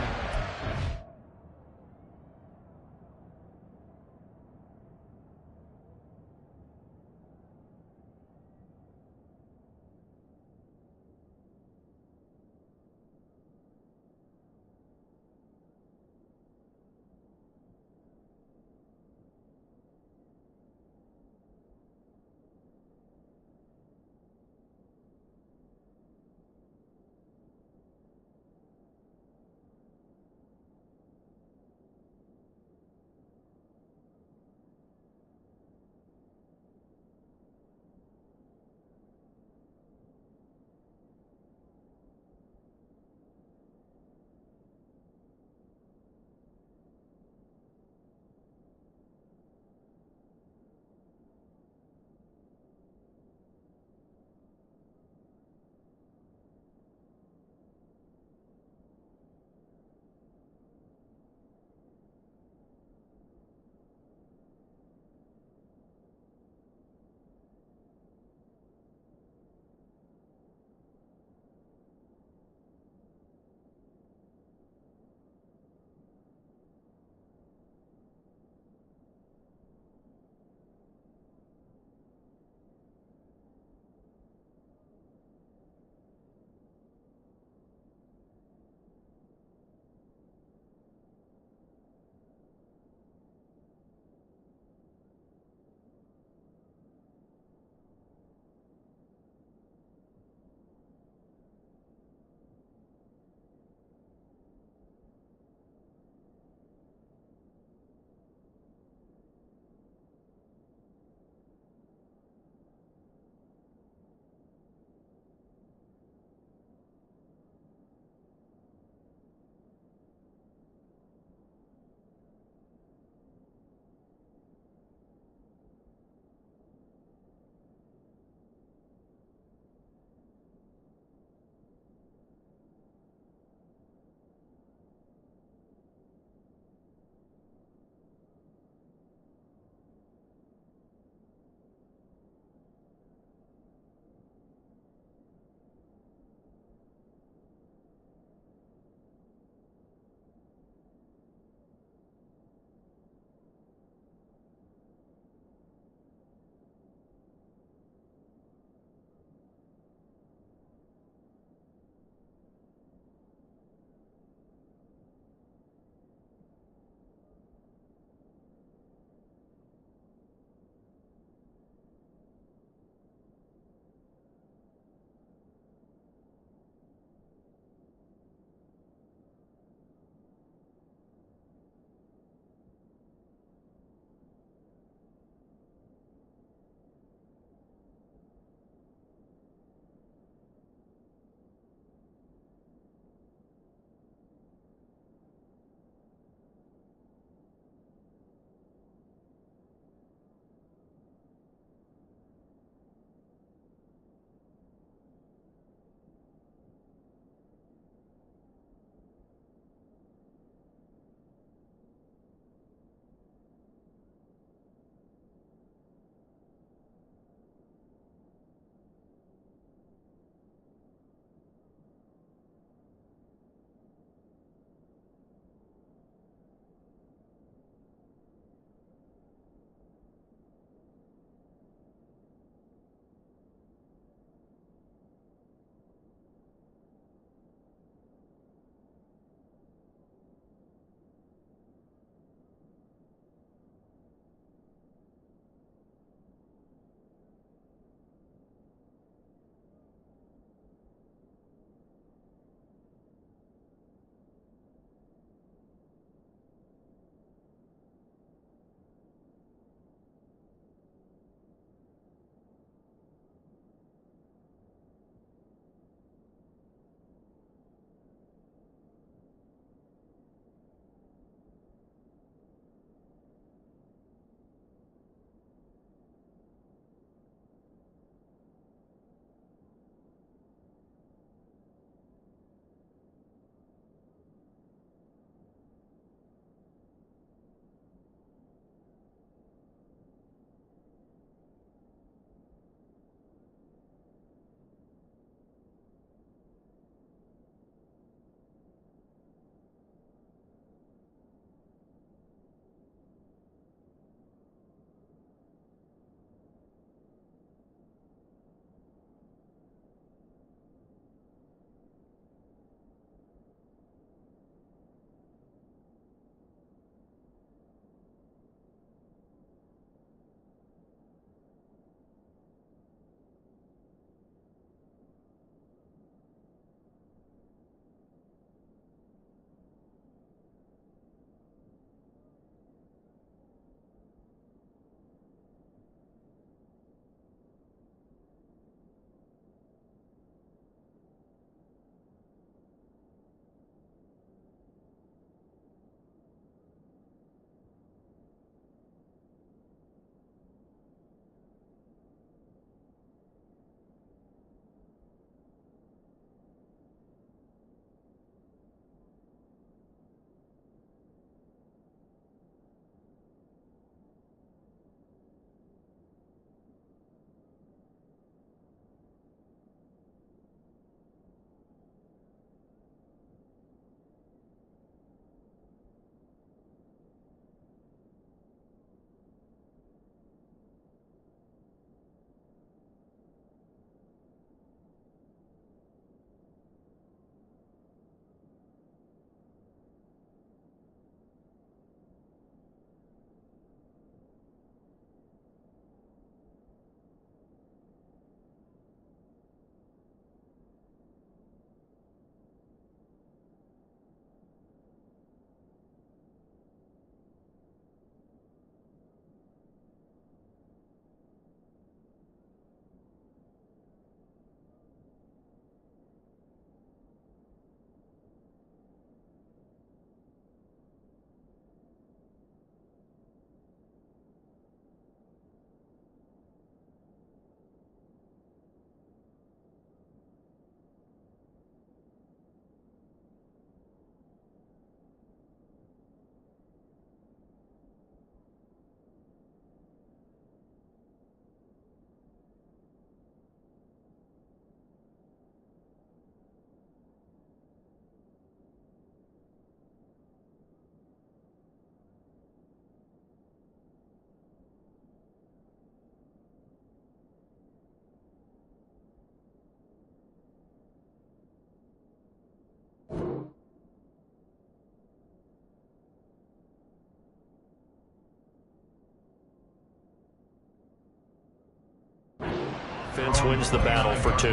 Offense wins the battle for 2.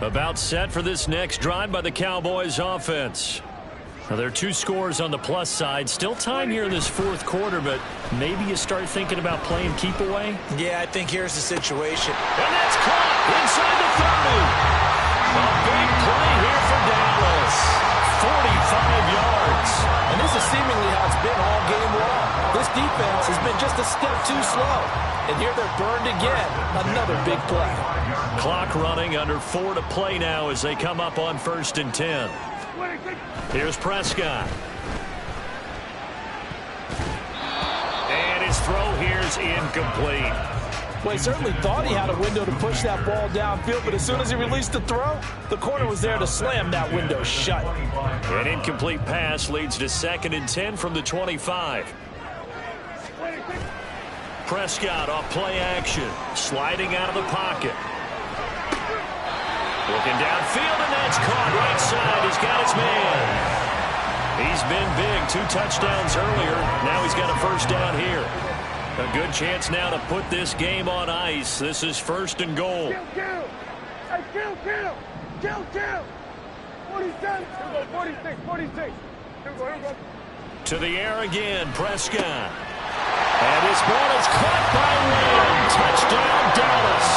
About set for this next drive by the Cowboys offense. Now, there are 2 scores on the plus side. Still time here in this fourth quarter, but maybe you start thinking about playing keep away? Yeah, I think here's the situation. And that's caught inside the 30. A big play here for Dallas. 45 yards. And this is seemingly how it's been all game long. This defense has been just a step too slow. And here they're burned again. Another big play. Clock running, under 4 to play now as they come up on 1st and 10. Here's Prescott. And his throw here's incomplete. Well, he certainly thought he had a window to push that ball downfield, but as soon as he released the throw, the corner was there to slam that window shut. An incomplete pass leads to 2nd and 10 from the 25. Prescott off play action, sliding out of the pocket. Looking downfield, and that's caught right side. He's got his man. He's been big. 2 touchdowns earlier. Now he's got a first down here. A good chance now to put this game on ice. This is 1st and goal. Kill. Hey, kill. 47. 46. Here we go. To the air again, Prescott. And his ball is caught by Lamb. Touchdown, Dallas.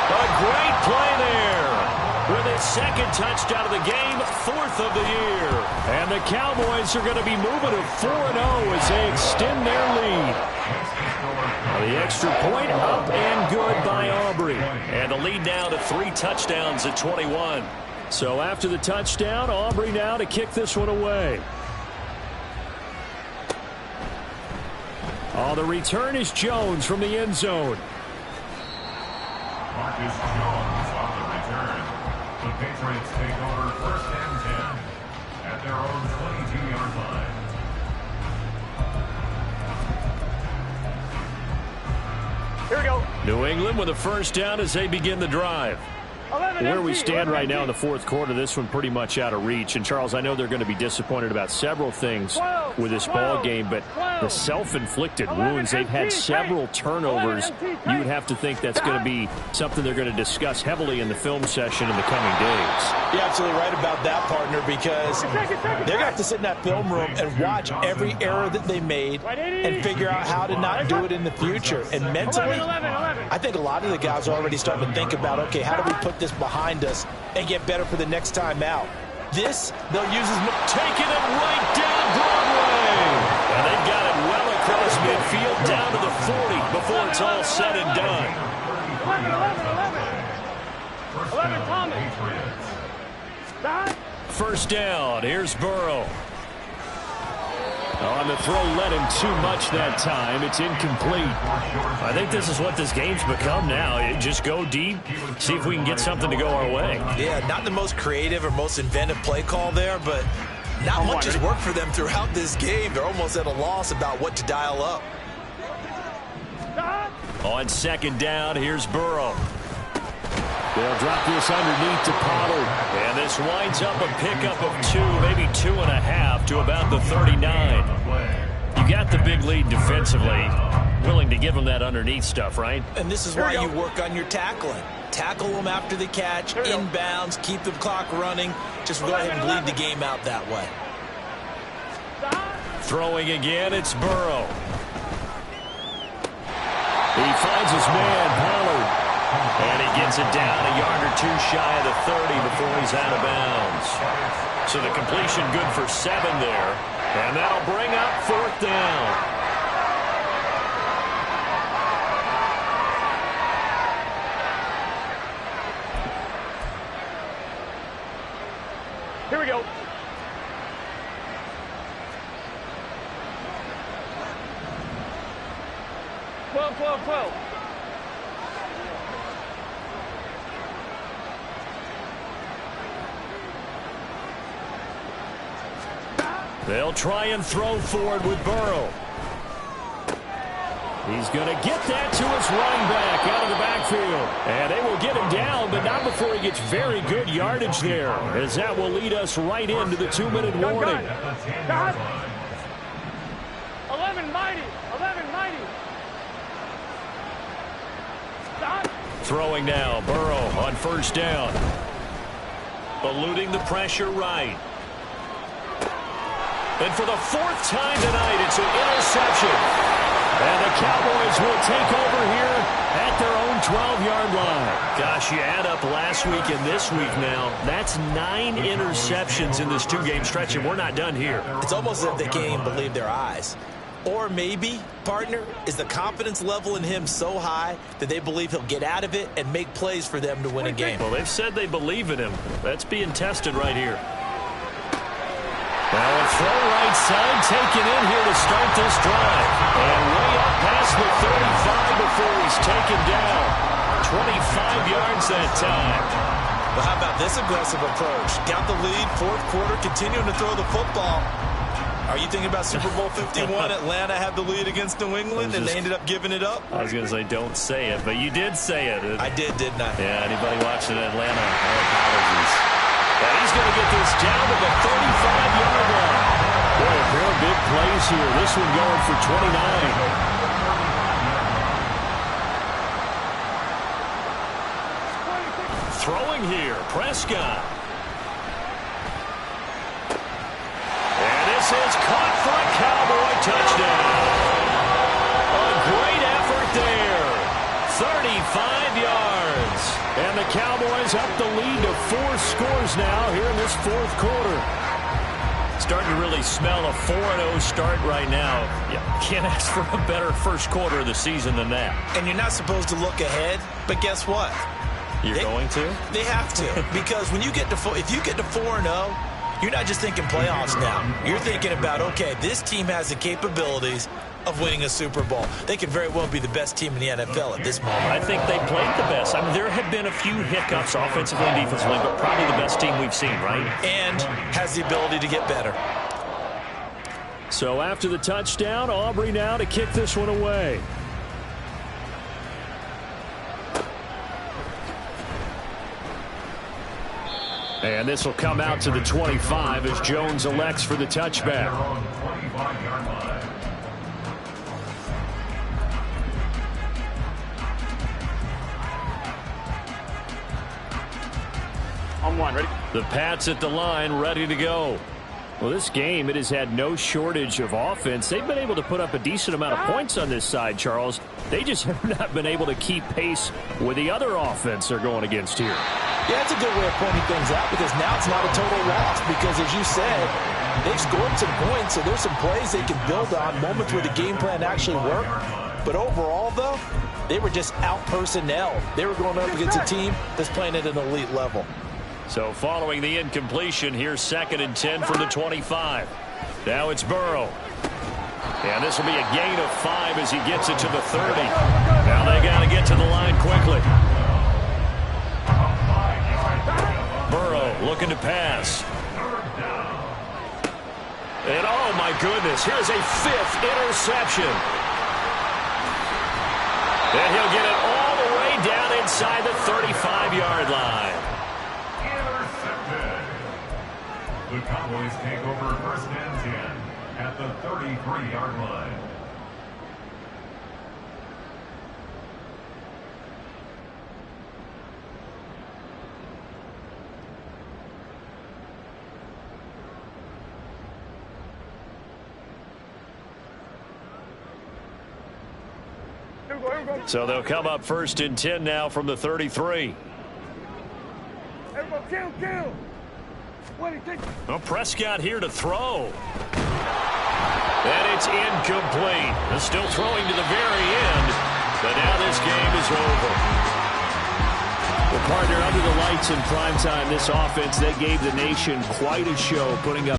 A great play there. With his 2nd touchdown of the game, 4th of the year. And the Cowboys are going to be moving to 4-0 as they extend their lead. The extra point up and good by Aubrey. And the lead now to 3 touchdowns at 21. So after the touchdown, Aubrey now to kick this one away. Oh, the return is Jones from the end zone. Marcus Jones on the return. The Patriots take over 1st and 10 at their own 22-yard line. Here we go. New England with a first down as they begin the drive. Where we stand right now in the fourth quarter, this one pretty much out of reach. And, Charles, I know they're going to be disappointed about several things with this ball game, but the self-inflicted wounds, they've had several turnovers. You would have to think that's going to be something they're going to discuss heavily in the film session in the coming days. You're absolutely right about that, partner, because they're going to have to sit in that film room and watch every error that they made and figure out how to not do it in the future. And mentally, I think a lot of the guys are already starting to think about, okay, how do we put this behind us and get better for the next time out? This, they'll use as taking it right down Broadway. And they've got it well across midfield down to the 40 before it's all said and done. 11, Thomas. First down. Here's Burrow. On the throw, led him too much that time. It's incomplete. I think this is what this game's become now. Just go deep, see if we can get something to go our way. Yeah, not the most creative or most inventive play call there, but not much has worked for them throughout this game. They're almost at a loss about what to dial up. On 2nd down, here's Burrow. They'll drop this underneath to Pollard. And this winds up a pickup of 2, maybe 2.5 to about the 39. You got the big lead defensively. Willing to give them that underneath stuff, right? And this is why you work on your tackling. Tackle them after the catch, inbounds, keep the clock running. Just go ahead and bleed the game out that way. Throwing again, it's Burrow. He finds his man, Pollard. And he gets it down a yard or 2 shy of the 30 before he's out of bounds. So the completion good for 7 there. And that'll bring up 4th down. Here we go. Twelve. They'll try and throw forward with Burrow. He's going to get that to his running back out of the backfield. backfield. And they will get him down, but not before he gets very good yardage there, as that will lead us right into the 2-minute warning. God. 11 mighty. 11 mighty. Stop. Throwing now, Burrow on first down. Eluding the pressure right. And for the 4th time tonight, it's an interception. And the Cowboys will take over here at their own 12-yard line. Gosh, you add up last week and this week now, that's 9 interceptions in this 2-game stretch, and we're not done here. It's almost as if they can't even believe their eyes. Or maybe, partner, is the confidence level in him so high that they believe he'll get out of it and make plays for them to win a game. Well, they've said they believe in him. That's being tested right here. Now a throw right side taken in here to start this drive. And way up past the 35 before he's taken down. 25 yards that time. Well, how about this aggressive approach? Got the lead, 4th quarter, continuing to throw the football. Are you thinking about Super Bowl 51? Atlanta had the lead against New England, and they ended up giving it up? I was going to say don't say it, but you did say it. I did, didn't I? Yeah, anybody watching Atlanta, my apologies. And he's going to get this down to the 35-yard line. Boy, a pair of big plays here. This one going for 29. Throwing here, Prescott. And this is caught for a Cowboy touchdown. A great effort there. 35 yards. And the Cowboys up the lead to 4 scores now here in this 4th quarter. Starting to really smell a 4-0 start right now. Yeah, can't ask for a better first quarter of the season than that. And you're not supposed to look ahead, but guess what? You're going to? They have to. Because when you get to if you get to 4-0, you're not just thinking playoffs now. You're thinking about, okay, this team has the capabilities of winning a Super Bowl. They could very well be the best team in the NFL at this moment. I think they played the best. I mean, there have been a few hiccups offensively and defensively, but probably the best team we've seen, right? And has the ability to get better. So after the touchdown, Aubrey now to kick this one away. And this will come out to the 25 as Jones elects for the touchback. On one, ready? The Pats at the line, ready to go. Well, this game, it has had no shortage of offense. They've been able to put up a decent amount of points on this side, Charles. They just have not been able to keep pace with the other offense they're going against here. Yeah, it's a good way of pointing things out because now it's not a total loss because, as you said, they've scored some points, so there's some plays they can build on, moments where the game plan actually worked. But overall, though, they were just out-personnel. They were going up against a team that's playing at an elite level. So following the incompletion, here's 2nd and 10 from the 25. Now it's Burrow. And this will be a gain of 5 as he gets it to the 30. Now they got to get to the line quickly. Burrow looking to pass. And oh my goodness, here's a 5th interception. And he'll get it all the way down inside the 35-yard line. Intercepted. The Cowboys take over 1st and 10 at the 33-yard line. So they'll come up 1st and 10 now from the 33. Kill. Well, Prescott here to throw. And it's incomplete. They're still throwing to the very end. But now this game is over. Well, partner, under the lights in primetime, this offense, they gave the nation quite a show, putting up